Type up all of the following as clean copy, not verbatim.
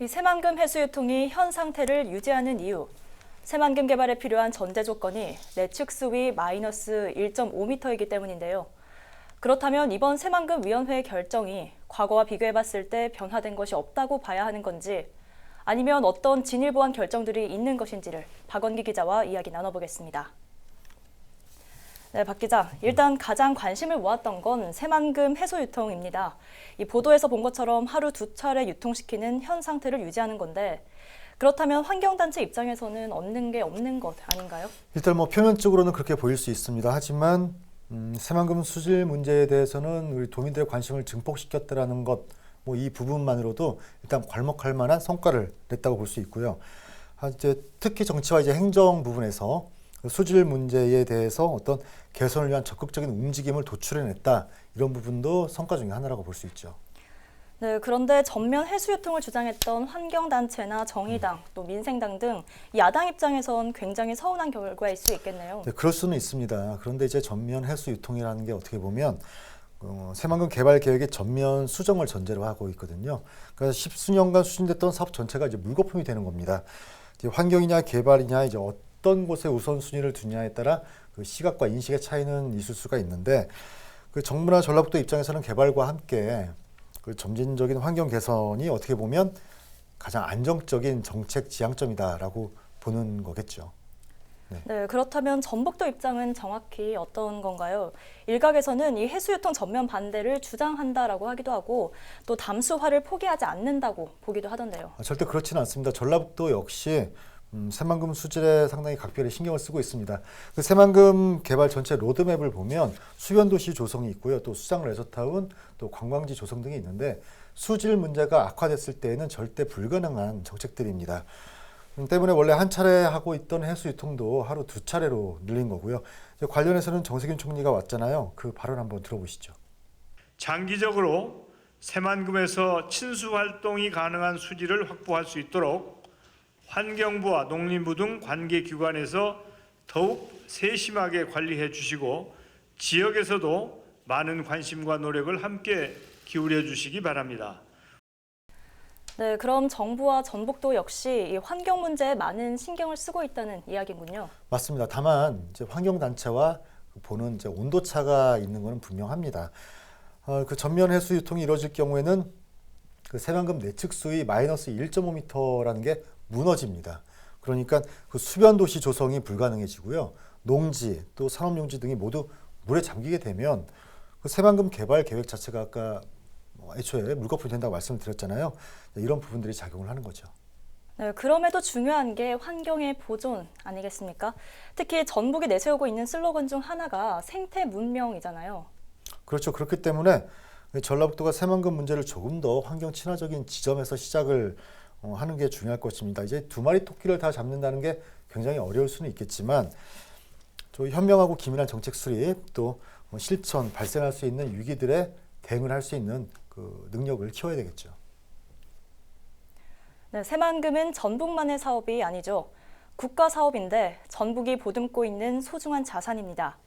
이 새만금 해수유통이 현 상태를 유지하는 이유. 새만금 개발에 필요한 전제 조건이 내측 수위 마이너스 1.5m이기 때문인데요. 그렇다면 이번 새만금위원회의 결정이 과거와 비교해봤을 때 변화된 것이 없다고 봐야 하는 건지, 아니면 어떤 진일보한 결정들이 있는 것인지를 박원기 기자와 이야기 나눠보겠습니다. 네, 박 기자. 일단 가장 관심을 모았던 건 새만금 해소유통입니다. 이 보도에서 본 것처럼 하루 2차례 유통시키는 현 상태를 유지하는 건데, 그렇다면 환경단체 입장에서는 얻는 게 없는 것 아닌가요? 일단 표면적으로는 그렇게 보일 수 있습니다. 하지만 새만금 수질 문제에 대해서는 우리 도민들의 관심을 증폭시켰다라는 것, 이 부분만으로도 일단 괄목할 만한 성과를 냈다고 볼 수 있고요. 이제 특히 정치와 행정 부분에서 수질 문제에 대해서 어떤 개선을 위한 적극적인 움직임을 도출해냈다. 이런 부분도 성과 중에 하나라고 볼 수 있죠. 네, 그런데 전면 해수유통을 주장했던 환경단체나 정의당, 또 민생당 등 야당 입장에선 굉장히 서운한 결과일 수 있겠네요. 네, 그럴 수는 있습니다. 그런데 이제 전면 해수유통이라는 게 어떻게 보면 새만금 개발 계획의 전면 수정을 전제로 하고 있거든요. 그래서 십수년간 추진됐던 사업 전체가 이제 물거품이 되는 겁니다. 이제 환경이냐 개발이냐 이제 어떤 곳에 우선순위를 두냐에 따라 그 시각과 인식의 차이는 있을 수가 있는데, 그 정부나 전라북도 입장에서는 개발과 함께 그 점진적인 환경 개선이 어떻게 보면 가장 안정적인 정책 지향점이다라고 보는 거겠죠. 네, 그렇다면 전북도 입장은 정확히 어떤 건가요? 일각에서는 이 해수유통 전면 반대를 주장한다라고 하기도 하고, 또 담수화를 포기하지 않는다고 보기도 하던데요. 절대 그렇지는 않습니다. 전라북도 역시 새만금 수질에 상당히 각별히 신경을 쓰고 있습니다. 그 새만금 개발 전체 로드맵을 보면 수변도시 조성이 있고요. 또 수장 레저타운, 또 관광지 조성 등이 있는데, 수질 문제가 악화됐을 때에는 절대 불가능한 정책들입니다. 때문에 원래 한 차례 하고 있던 해수 유통도 하루 2차례로 늘린 거고요. 관련해서는 정세균 총리가 왔잖아요. 그 발언 한번 들어보시죠. 장기적으로 새만금에서 친수 활동이 가능한 수질을 확보할 수 있도록 환경부와 농림부 등 관계기관에서 더욱 세심하게 관리해 주시고, 지역에서도 많은 관심과 노력을 함께 기울여 주시기 바랍니다. 네, 그럼 정부와 전북도 역시 이 환경 문제에 많은 신경을 쓰고 있다는 이야기군요. 맞습니다. 다만 이제 환경단체와 보는 이제 온도차가 있는 것은 분명합니다. 그 전면 해수 유통이 이루어질 경우에는 그 새만금 내측 수위 마이너스 1.5m라는 게 무너집니다. 그러니까 그 수변 도시 조성이 불가능해지고요. 농지 또 산업용지 등이 모두 물에 잠기게 되면 그 새만금 개발 계획 자체가 아까 애초에 물거품이 된다고 말씀을 드렸잖아요. 이런 부분들이 작용을 하는 거죠. 네, 그럼에도 중요한 게 환경의 보존 아니겠습니까? 특히 전북이 내세우고 있는 슬로건 중 하나가 생태 문명이잖아요. 그렇죠. 그렇기 때문에 전라북도가 새만금 문제를 조금 더 환경 친화적인 지점에서 시작을 하는 게 중요할 것입니다. 이제 2마리 토끼를 다 잡는다는 게 굉장히 어려울 수는 있겠지만, 현명하고 기민한 정책 수립, 또 실천, 발생할 수 있는 위기들에 대응을 할 수 있는 그 능력을 키워야 되겠죠. 네, 새만금은 전북만의 사업이 아니죠. 국가 사업인데 전북이 보듬고 있는 소중한 자산입니다.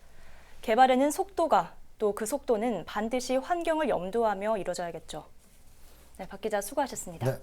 개발에는 속도가, 또 그 속도는 반드시 환경을 염두하며 이루어져야겠죠. 네, 박 기자 수고하셨습니다. 네.